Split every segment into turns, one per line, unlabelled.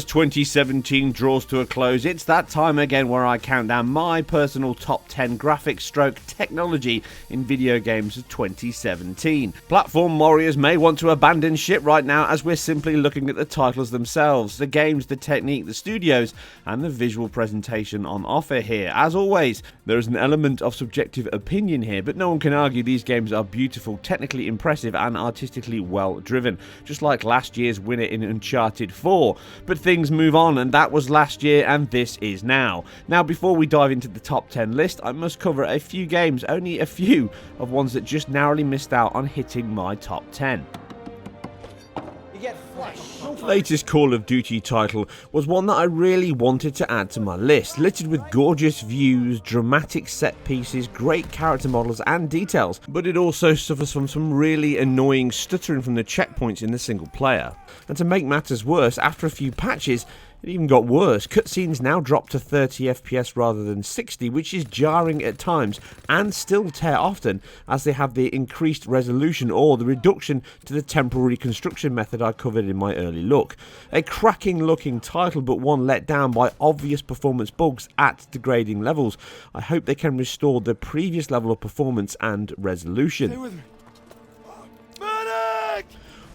As 2017 draws to a close, it's that time again where I count down my personal top 10 graphics stroke technology in video games of 2017. Platform warriors may want to abandon ship right now as we're simply looking at the titles themselves, the games, the technique, the studios, and the visual presentation on offer here. As always, there is an element of subjective opinion here, but no one can argue these games are beautiful, technically impressive, and artistically well driven, just like last year's winner in Uncharted 4. But things move on, and that was last year and this is now. Now, before we dive into the top 10 list, I must cover a few games, only a few of ones that just narrowly missed out on hitting my top 10. The latest Call of Duty title was one that I really wanted to add to my list, littered with gorgeous views, dramatic set pieces, great character models and details, but it also suffers from some really annoying stuttering from the checkpoints in the single player. And to make matters worse, after a few patches, it even got worse. Cutscenes now drop to 30 FPS rather than 60, which is jarring at times and still tear often as they have the increased resolution or the reduction to the temporal reconstruction method I covered in my early look. A cracking looking title, but one let down by obvious performance bugs at degrading levels. I hope they can restore the previous level of performance and resolution.
Stay with me.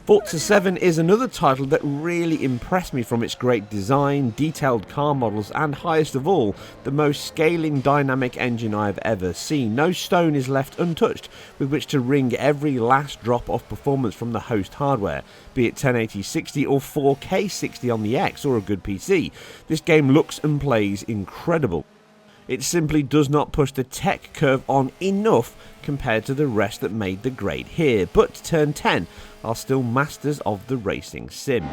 Forza 7 is another title that really impressed me from its great design, detailed car models, and highest of all, the most scaling dynamic engine I have ever seen. No stone is left untouched with which to wring every last drop of performance from the host hardware, be it 1080-60 or 4K-60 on the X or a good PC. This game looks and plays incredible. It simply does not push the tech curve on enough compared to the rest that made the grade here, but Turn 10 are still masters of the racing sim.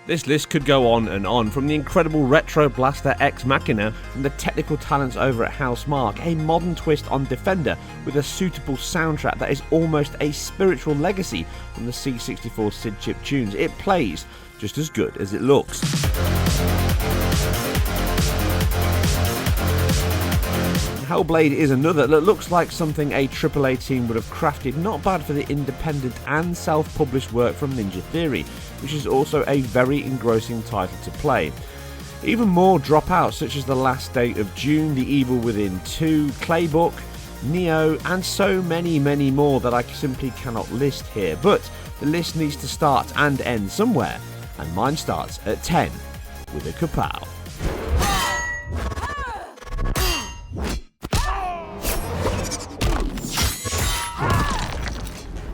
This list could go on and on, from the incredible retro blaster Ex Machina, from the technical talents over at Housemarque, a modern twist on Defender with a suitable soundtrack that is almost a spiritual legacy from the C64 SID chip tunes. It plays just as good as it looks. Hellblade is another that looks like something a AAA team would have crafted, not bad for the independent and self-published work from Ninja Theory, which is also a very engrossing title to play. Even more drop out, such as The Last Day of June, The Evil Within 2, Claybook, Neo, and so many more that I simply cannot list here, but the list needs to start and end somewhere, and mine starts at 10 with a kapow.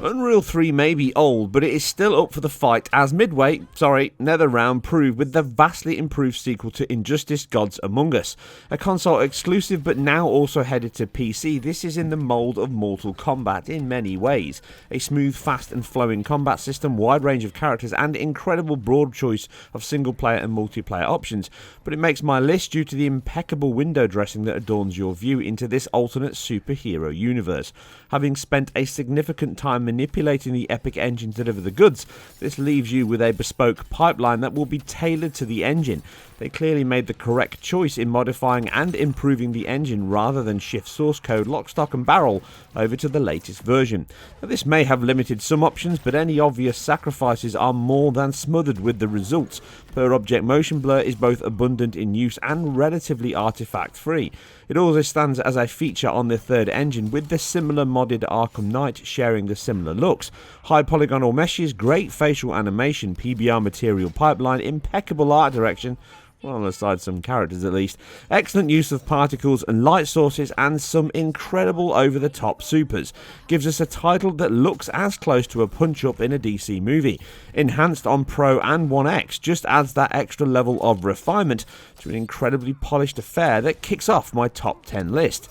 Unreal 3 may be old, but it is still up for the fight as NetherRealm proved with the vastly improved sequel to Injustice Gods Among Us. A console exclusive but now also headed to PC, this is in the mould of Mortal Kombat in many ways. A smooth, fast and flowing combat system, wide range of characters and incredible broad choice of single player and multiplayer options, but it makes my list due to the impeccable window dressing that adorns your view into this alternate superhero universe. Having spent a significant time manipulating the epic engine to deliver the goods, this leaves you with a bespoke pipeline that will be tailored to the engine. They clearly made the correct choice in modifying and improving the engine rather than shift source code lock, stock and barrel over to the latest version. Now, this may have limited some options, but any obvious sacrifices are more than smothered with the results. Per object motion blur is both abundant in use and relatively artifact free. It also stands as a feature on the third engine, with the similar modded Arkham Knight sharing the similar looks. High polygonal meshes, great facial animation, PBR material pipeline, impeccable art direction, well, aside some characters at least, excellent use of particles and light sources, and some incredible over-the-top supers. Gives us a title that looks as close to a punch-up in a DC movie. Enhanced on Pro and One X, just adds that extra level of refinement to an incredibly polished affair that kicks off my top 10 list.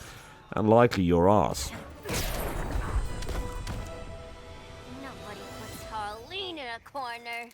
And likely your arse.
Nobody puts Harleen in a corner.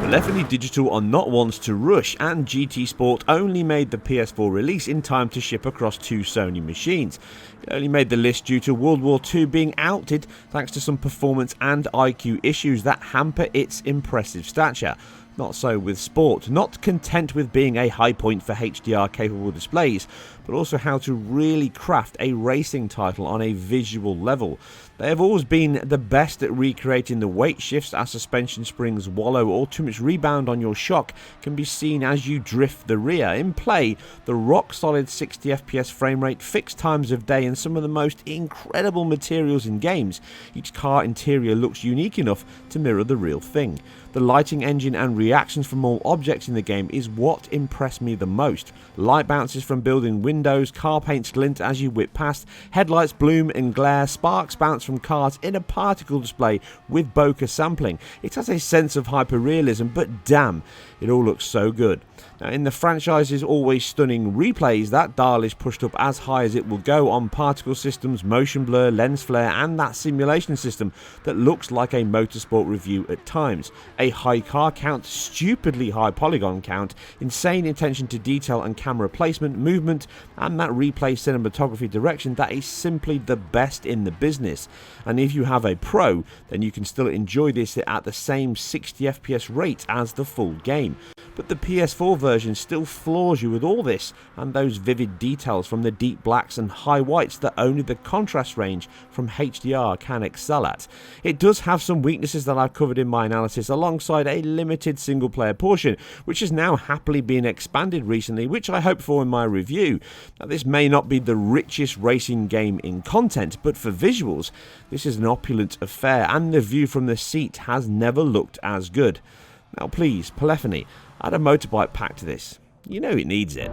Polyphony Digital are not ones to rush, and GT Sport only made the PS4 release in time to ship across 2 Sony machines. It only made the list due to World War II being outed thanks to some performance and IQ issues that hamper its impressive stature. Not so with Sport, not content with being a high point for HDR capable displays, but also how to really craft a racing title on a visual level. They have always been the best at recreating the weight shifts as suspension springs wallow or too much rebound on your shock can be seen as you drift the rear. In play, the rock solid 60 FPS frame rate, fixed times of day and some of the most incredible materials in games. Each car interior looks unique enough to mirror the real thing. The lighting engine and reactions from all objects in the game is what impressed me the most. Light bounces from building windows, car paints glint as you whip past, headlights bloom and glare, sparks bounce from cars in a particle display with bokeh sampling. It has a sense of hyperrealism, but damn, it all looks so good. Now, in the franchise's always stunning replays, that dial is pushed up as high as it will go on particle systems, motion blur, lens flare and that simulation system that looks like a motorsport review at times. A high car count, stupidly high polygon count, insane attention to detail and camera placement, movement and that replay cinematography direction that is simply the best in the business. And if you have a Pro, then you can still enjoy this at the same 60 FPS rate as the full game. But the PS4 version still floors you with all this and those vivid details from the deep blacks and high whites that only the contrast range from HDR can excel at. It does have some weaknesses that I've covered in my analysis alongside a limited single player portion, which has now happily been expanded recently, which I hope for in my review. Now, this may not be the richest racing game in content, but for visuals, this is an opulent affair and the view from the seat has never looked as good. Now please, Polyphony, add a motorbike pack to this. You know it needs it.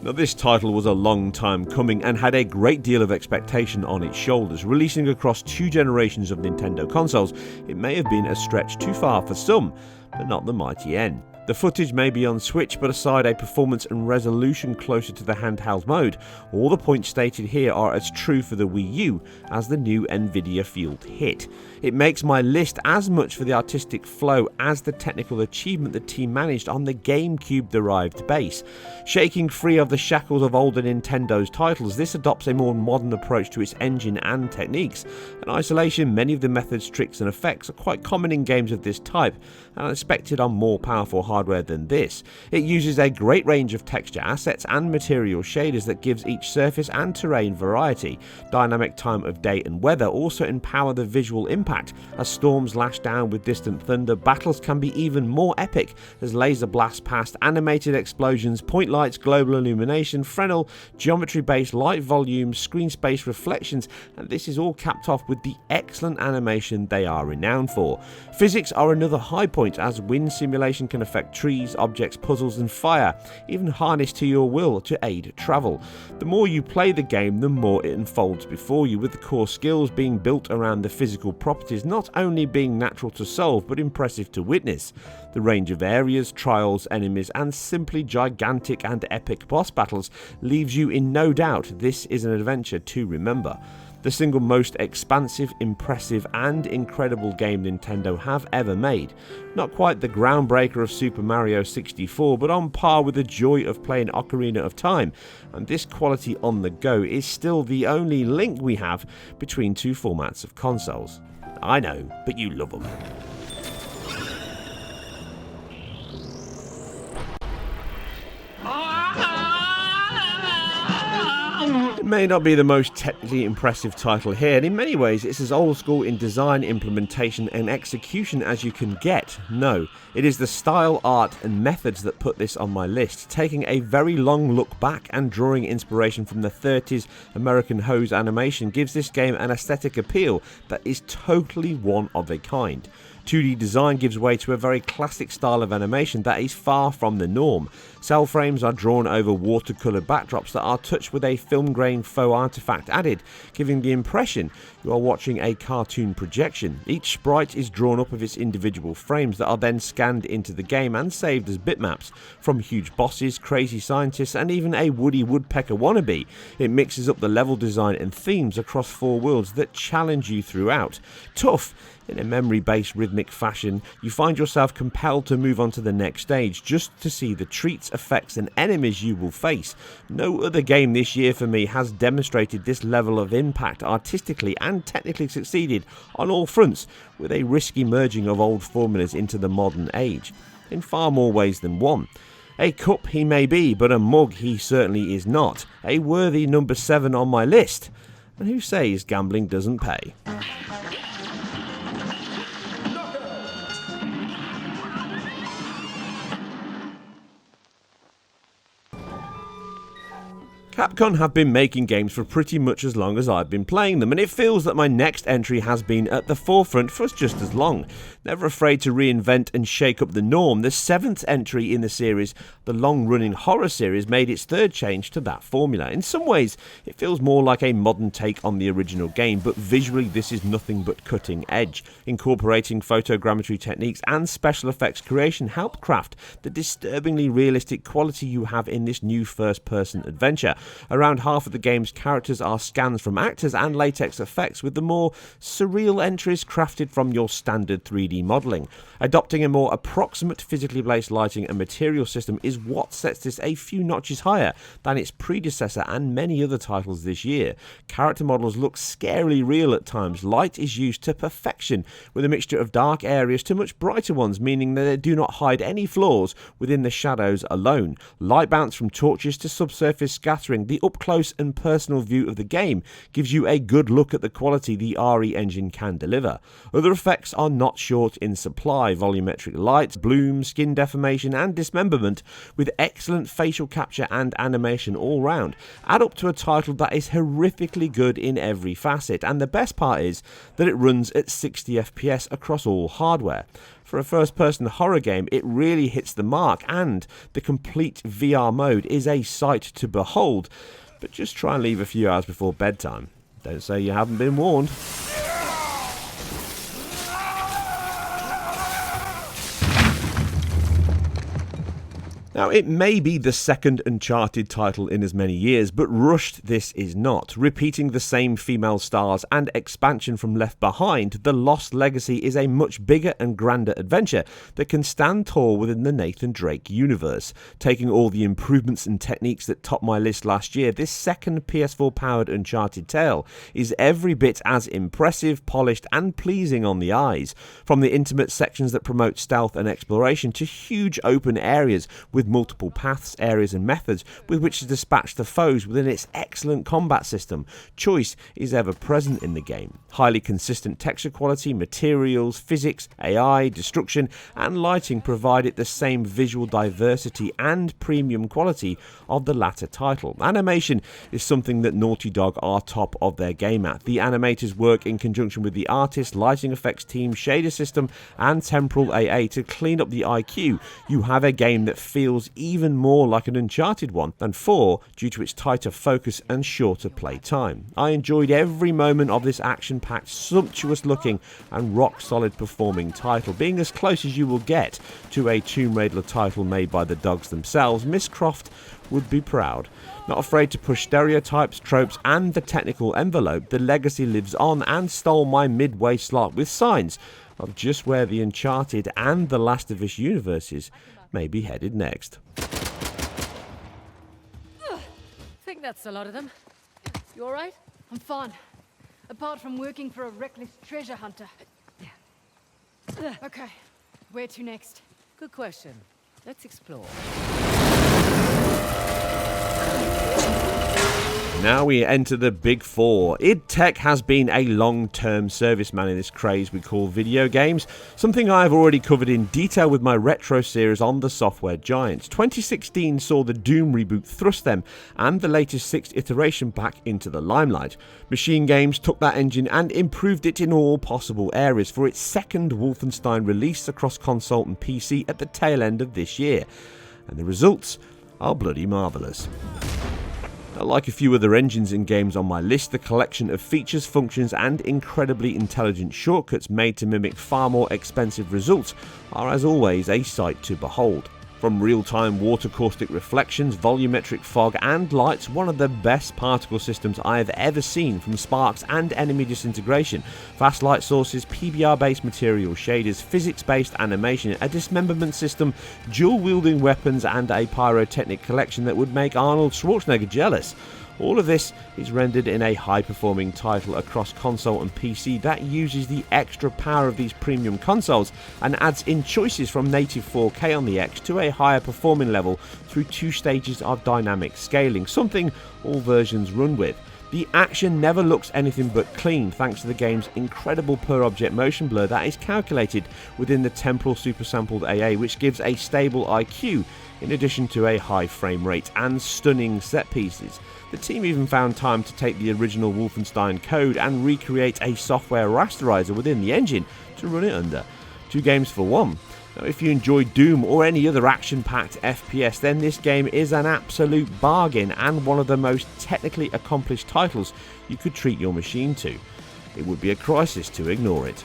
Now, this title was a long time coming and had a great deal of expectation on its shoulders. Releasing across 2 generations of Nintendo consoles, it may have been a stretch too far for some, but not the mighty N. The footage may be on Switch, but aside a performance and resolution closer to the handheld mode, all the points stated here are as true for the Wii U as the new Nvidia fueled hit. It makes my list as much for the artistic flow as the technical achievement the team managed on the GameCube derived base. Shaking free of the shackles of older Nintendo's titles, this adopts a more modern approach to its engine and techniques. In isolation, many of the methods, tricks and effects are quite common in games of this type and are expected on more powerful hardware than this. It uses a great range of texture assets and material shaders that gives each surface and terrain variety. Dynamic time of day and weather also empower the visual impact. As storms lash down with distant thunder, battles can be even more epic as laser blasts past, animated explosions, point lights, global illumination, Fresnel, geometry-based light volumes, screen space reflections, and this is all capped off with the excellent animation they are renowned for. Physics are another high point as wind simulation can affect trees, objects, puzzles and fire, even harnessed to your will to aid travel. The more you play the game, the more it unfolds before you, with the core skills being built around the physical properties not only being natural to solve but impressive to witness. The range of areas, trials, enemies and simply gigantic and epic boss battles leaves you in no doubt this is an adventure to remember. The single most expansive, impressive and incredible game Nintendo have ever made. Not quite the groundbreaker of Super Mario 64, but on par with the joy of playing Ocarina of Time, and this quality on the go is still the only link we have between 2 formats of consoles. I know, but you love them. It may not be the most technically impressive title here, and in many ways it's as old school in design, implementation and execution as you can get. No, it is the style, art and methods that put this on my list, taking a very long look back and drawing inspiration from the 30s American hose animation gives this game an aesthetic appeal that is totally one of a kind. 2D design gives way to a very classic style of animation that is far from the norm. Cell frames are drawn over watercolour backdrops that are touched with a film grain faux artifact added, giving the impression you are watching a cartoon projection. Each sprite is drawn up of its individual frames that are then scanned into the game and saved as bitmaps. From huge bosses, crazy scientists and even a Woody Woodpecker wannabe, it mixes up the level design and themes across 4 worlds that challenge you throughout. Tough, in a memory-based rhythmic fashion, you find yourself compelled to move on to the next stage just to see the treats, effects and enemies you will face. No other game this year for me has demonstrated this level of impact, artistically and technically succeeded on all fronts, with a risky merging of old formulas into the modern age, in far more ways than one. A cup he may be, but a mug he certainly is not. A worthy number 7 on my list. And who says gambling doesn't pay? Capcom have been making games for pretty much as long as I've been playing them, and it feels that my next entry has been at the forefront for just as long. Never afraid to reinvent and shake up the norm, the 7th entry in the series, the long-running horror series, made its 3rd change to that formula. In some ways, it feels more like a modern take on the original game, but visually this is nothing but cutting edge. Incorporating photogrammetry techniques and special effects creation help craft the disturbingly realistic quality you have in this new first-person adventure. Around half of the game's characters are scans from actors and latex effects, with the more surreal entries crafted from your standard 3D modelling. Adopting a more approximate physically based lighting and material system is what sets this a few notches higher than its predecessor and many other titles this year. Character models look scarily real at times. Light is used to perfection, with a mixture of dark areas to much brighter ones, meaning that they do not hide any flaws within the shadows alone. Light bounce from torches to subsurface scattering. The up-close and personal view of the game gives you a good look at the quality the RE engine can deliver. Other effects are not short in supply: volumetric light, bloom, skin deformation and dismemberment, with excellent facial capture and animation all round, add up to a title that is horrifically good in every facet, and the best part is that it runs at 60 FPS across all hardware. For a first-person horror game, it really hits the mark, and the complete VR mode is a sight to behold. But just try and leave a few hours before bedtime. Don't say you haven't been warned. Now, it may be the second Uncharted title in as many years, but rushed this is not. Repeating the same female stars and expansion from Left Behind, The Lost Legacy is a much bigger and grander adventure that can stand tall within the Nathan Drake universe. Taking all the improvements and techniques that topped my list last year, this second PS4-powered Uncharted tale is every bit as impressive, polished and pleasing on the eyes. From the intimate sections that promote stealth and exploration to huge open areas with multiple paths, areas and methods with which to dispatch the foes within its excellent combat system. Choice is ever present in the game. Highly consistent texture quality, materials, physics, AI, destruction and lighting provide it the same visual diversity and premium quality of the latter title. Animation is something that Naughty Dog are top of their game at. The animators work in conjunction with the artist, lighting effects team, shader system and temporal AA to clean up the IQ. You have a game that feels even more like an Uncharted one than 4 due to its tighter focus and shorter play time. I enjoyed every moment of this action-packed, sumptuous looking and rock-solid performing title, being as close as you will get to a Tomb Raider title made by the dogs themselves. Miss Croft would be proud. Not afraid to push stereotypes, tropes and the technical envelope, the legacy lives on and stole my midway slot with signs of just where the Uncharted and the Last of Us universes may be headed next.
Think that's a lot of them. You alright? I'm fine. Apart from working for a reckless treasure hunter. Okay, where to next?
Good question. Let's explore.
Now we enter the big four. id Tech has been a long-term serviceman in this craze we call video games, something I've already covered in detail with my retro series on the software giants. 2016 saw the Doom reboot thrust them and the latest 6th iteration back into the limelight. Machine Games took that engine and improved it in all possible areas for its second Wolfenstein release across console and PC at the tail end of this year. And the results are bloody marvellous. Like a few other engines and games on my list, the collection of features, functions and incredibly intelligent shortcuts made to mimic far more expensive results are as always a sight to behold. From real-time water caustic reflections, volumetric fog and lights, one of the best particle systems I have ever seen, from sparks and enemy disintegration, fast light sources, PBR-based material shaders, physics-based animation, a dismemberment system, dual-wielding weapons and a pyrotechnic collection that would make Arnold Schwarzenegger jealous. All of this is rendered in a high-performing title across console and PC that uses the extra power of these premium consoles and adds in choices from native 4K on the X to a higher performing level through 2 stages of dynamic scaling, something all versions run with. The action never looks anything but clean thanks to the game's incredible per-object motion blur that is calculated within the temporal supersampled AA, which gives a stable IQ in addition to a high frame rate and stunning set pieces. The team even found time to take the original Wolfenstein code and recreate a software rasterizer within the engine to run it under. 2 games for 1. Now, if you enjoy Doom or any other action-packed FPS, then this game is an absolute bargain and one of the most technically accomplished titles you could treat your machine to. It would be a crisis to ignore it.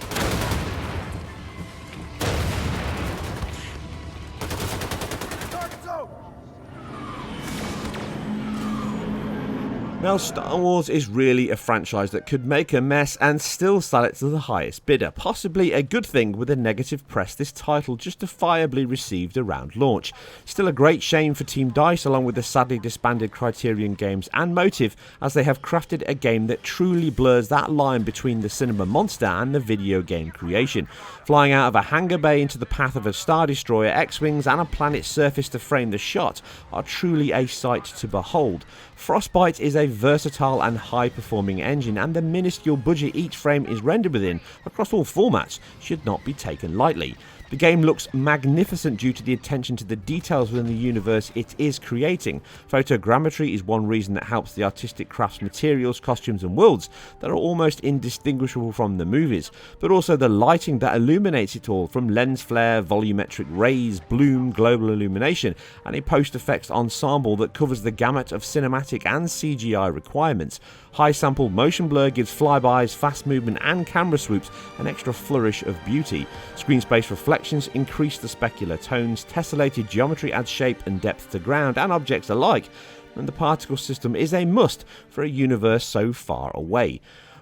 Now, Star Wars is really a franchise that could make a mess and still sell it to the highest bidder, possibly a good thing with the negative press this title justifiably received around launch. Still a great shame for Team DICE along with the sadly disbanded Criterion Games and Motive, as they have crafted a game that truly blurs that line between the cinema monster and the video game creation. Flying out of a hangar bay into the path of a Star Destroyer, X-Wings and a planet's surface to frame the shot are truly a sight to behold. Frostbite is a versatile and high-performing engine, and the minuscule budget each frame is rendered within across all formats should not be taken lightly. The game looks magnificent due to the attention to the details within the universe it is creating. Photogrammetry is one reason that helps the artistic crafts, materials, costumes and worlds that are almost indistinguishable from the movies, but also the lighting that illuminates it all, from lens flare, volumetric rays, bloom, global illumination, and a post-effects ensemble that covers the gamut of cinematic and CGI requirements. High sample motion blur gives flybys, fast movement and camera swoops an extra flourish of beauty. Screen space reflections increase the specular tones, tessellated geometry adds shape and depth to ground and objects alike, and the particle system is a must for a universe so far away.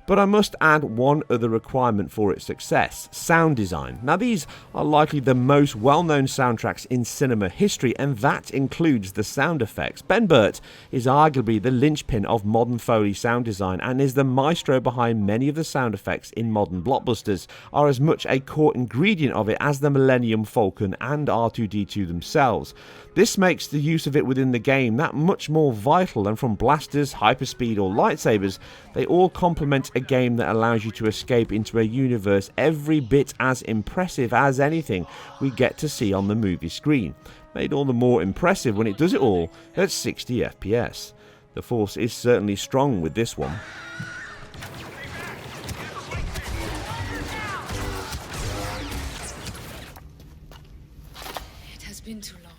But I must add one other requirement for its success: sound design. Now, these are likely the most well-known soundtracks in cinema history, and that includes the sound effects. Ben Burtt is arguably the linchpin of modern Foley sound design and is the maestro behind many of the sound effects in modern blockbusters, are as much a core ingredient of it as the Millennium Falcon and R2-D2 themselves. This makes the use of it within the game that much more vital, and from blasters, hyperspeed or lightsabers, they all complement a game that allows you to escape into a universe every bit as impressive as anything we get to see on the movie screen, made all the more impressive when it does it all at 60 FPS. The force is certainly strong with this one.
It has been too long.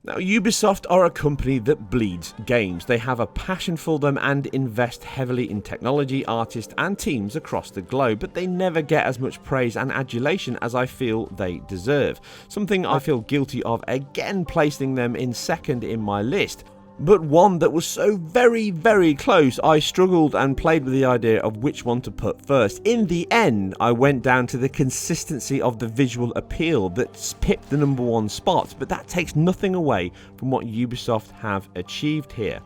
Now, Ubisoft are a company that bleeds games. They have a passion for them and invest heavily in technology, artists and teams across the globe, but they never get as much praise and adulation as I feel they deserve. Something I feel guilty of again placing them in second in my list. But one that was so very, very close, I struggled and played with the idea of which one to put first. In the end, I went down to the consistency of the visual appeal that pipped the number 1 spot, but that takes nothing away from what Ubisoft have achieved here.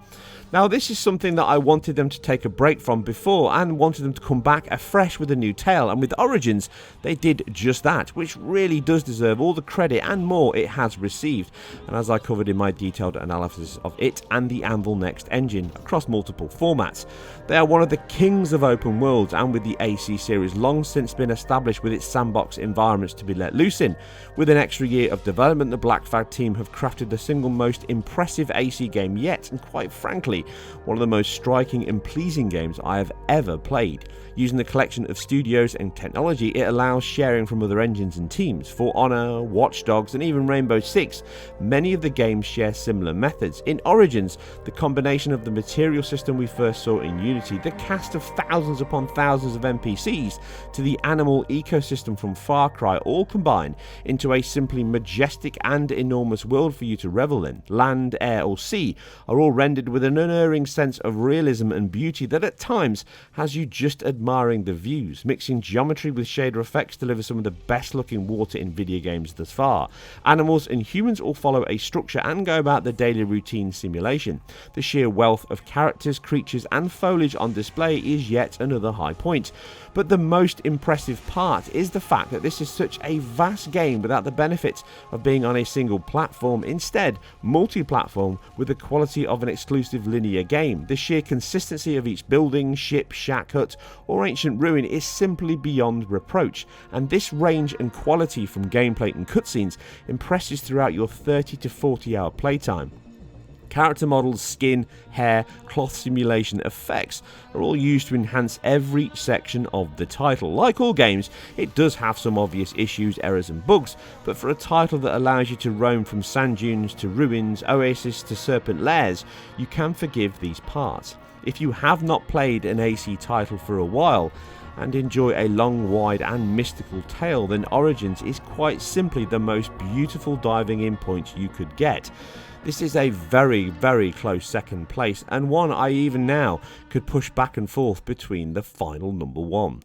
Now, this is something that I wanted them to take a break from before and wanted them to come back afresh with a new tale, and with Origins they did just that, which really does deserve all the credit and more it has received, and as I covered in my detailed analysis of it and the Anvil Next engine across multiple formats. They are one of the kings of open worlds, and with the AC series long since been established with its sandbox environments to be let loose in. With an extra year of development, the Black Flag team have crafted the single most impressive AC game yet, and quite frankly, one of the most striking and pleasing games I have ever played. Using the collection of studios and technology, it allows sharing from other engines and teams. For Honor, Watch Dogs and even Rainbow Six, many of the games share similar methods. In Origins, the combination of the material system we first saw in Unity, the cast of thousands upon thousands of NPCs, to the animal ecosystem from Far Cry all combine into a simply majestic and enormous world for you to revel in. Land, air or sea are all rendered with an unerring sense of realism and beauty that at times has you just admiring the views. Mixing geometry with shader effects delivers some of the best looking water in video games thus far. Animals and humans all follow a structure and go about the daily routine simulation. The sheer wealth of characters, creatures and foliage on display is yet another high point. But the most impressive part is the fact that this is such a vast game without the benefits of being on a single platform, instead multi-platform with the quality of an exclusive linear game. The sheer consistency of each building, ship, shack, hut or ancient ruin is simply beyond reproach, and this range and quality from gameplay and cutscenes impresses throughout your 30 to 40 hour playtime. Character models, skin, hair, cloth simulation effects are all used to enhance every section of the title. Like all games, it does have some obvious issues, errors and bugs, but for a title that allows you to roam from sand dunes to ruins, oasis to serpent lairs, you can forgive these parts. If you have not played an AC title for a while and enjoy a long, wide and mystical tale, then Origins is quite simply the most beautiful diving in point you could get. This is a very, very close second place, and one I even now could push back and forth between the final number one.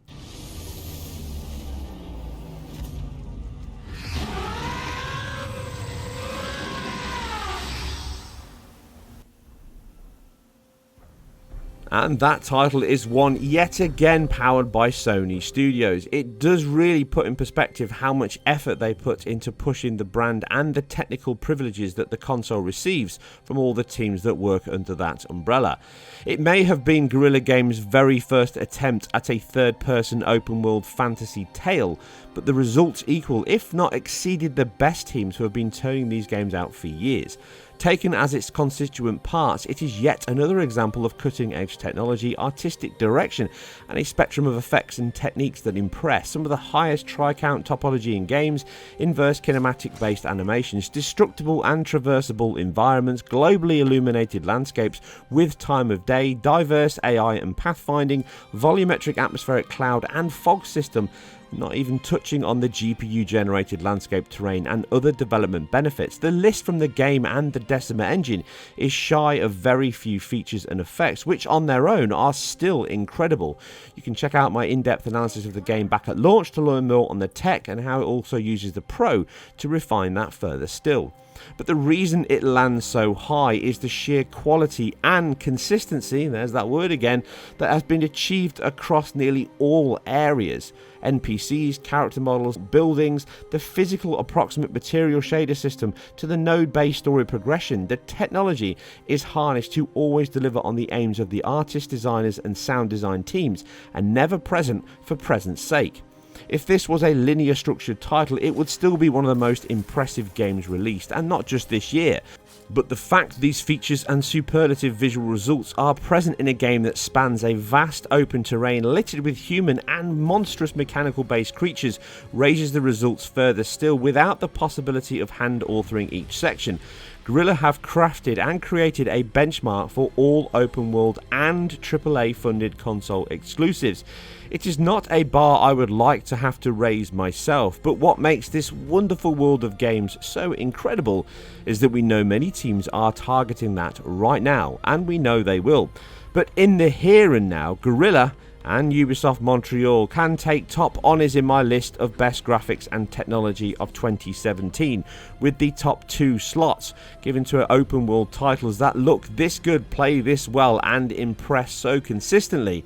And that title is one yet again powered by Sony Studios. It does really put in perspective how much effort they put into pushing the brand and the technical privileges that the console receives from all the teams that work under that umbrella. It may have been Guerrilla Games' very first attempt at a third-person open-world fantasy tale, but the results equal, if not exceeded, the best teams who have been turning these games out for years. Taken as its constituent parts, it is yet another example of cutting-edge technology, artistic direction, and a spectrum of effects and techniques that impress. Some of the highest tri-count topology in games, inverse kinematic-based animations, destructible and traversable environments, globally illuminated landscapes with time of day, diverse AI and pathfinding, volumetric atmospheric cloud and fog system, not even touching on the GPU-generated landscape terrain and other development benefits. The list from the game and the Decima engine is shy of very few features and effects, which on their own are still incredible. You can check out my in-depth analysis of the game back at launch to learn more on the tech and how it also uses the Pro to refine that further still. But the reason it lands so high is the sheer quality and consistency, there's that word again, that has been achieved across nearly all areas. NPCs, character models, buildings, the physical approximate material shader system to the node-based story progression. The technology is harnessed to always deliver on the aims of the artists, designers and sound design teams, and never present for present's sake. If this was a linear structured title, it would still be one of the most impressive games released, and not just this year. But the fact these features and superlative visual results are present in a game that spans a vast open terrain littered with human and monstrous mechanical based creatures raises the results further still without the possibility of hand authoring each section. Guerrilla have crafted and created a benchmark for all open world and AAA funded console exclusives. It is not a bar I would like to have to raise myself, but what makes this wonderful world of games so incredible is that we know many teams are targeting that right now, and we know they will. But in the here and now, Guerrilla and Ubisoft Montreal can take top honours in my list of best graphics and technology of 2017, with the top 2 slots given to open world titles that look this good, play this well and impress so consistently.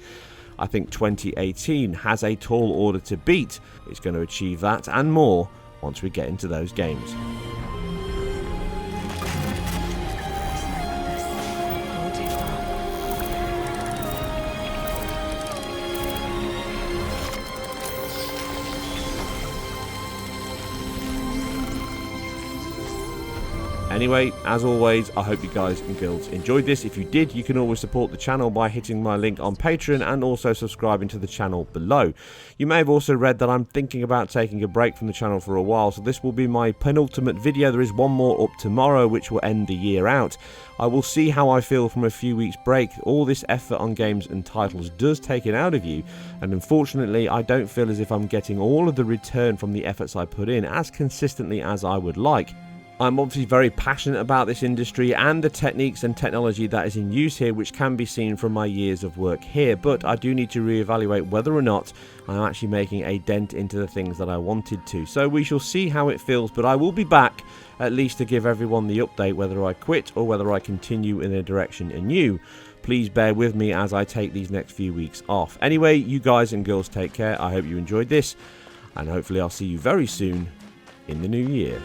I think 2018 has a tall order to beat. It's going to achieve that and more once we get into those games. Anyway, as always, I hope you guys and girls enjoyed this. If you did, you can always support the channel by hitting my link on Patreon and also subscribing to the channel below. You may have also read that I'm thinking about taking a break from the channel for a while, so this will be my penultimate video. There is one more up tomorrow, which will end the year out. I will see how I feel from a few weeks break. All this effort on games and titles does take it out of you, and unfortunately I don't feel as if I'm getting all of the return from the efforts I put in as consistently as I would like. I'm obviously very passionate about this industry and the techniques and technology that is in use here, which can be seen from my years of work here, but I do need to reevaluate whether or not I'm actually making a dent into the things that I wanted to. So we shall see how it feels, but I will be back at least to give everyone the update whether I quit or whether I continue in a direction anew. Please bear with me as I take these next few weeks off. Anyway, you guys and girls take care. I hope you enjoyed this, and hopefully I'll see you very soon in the new year.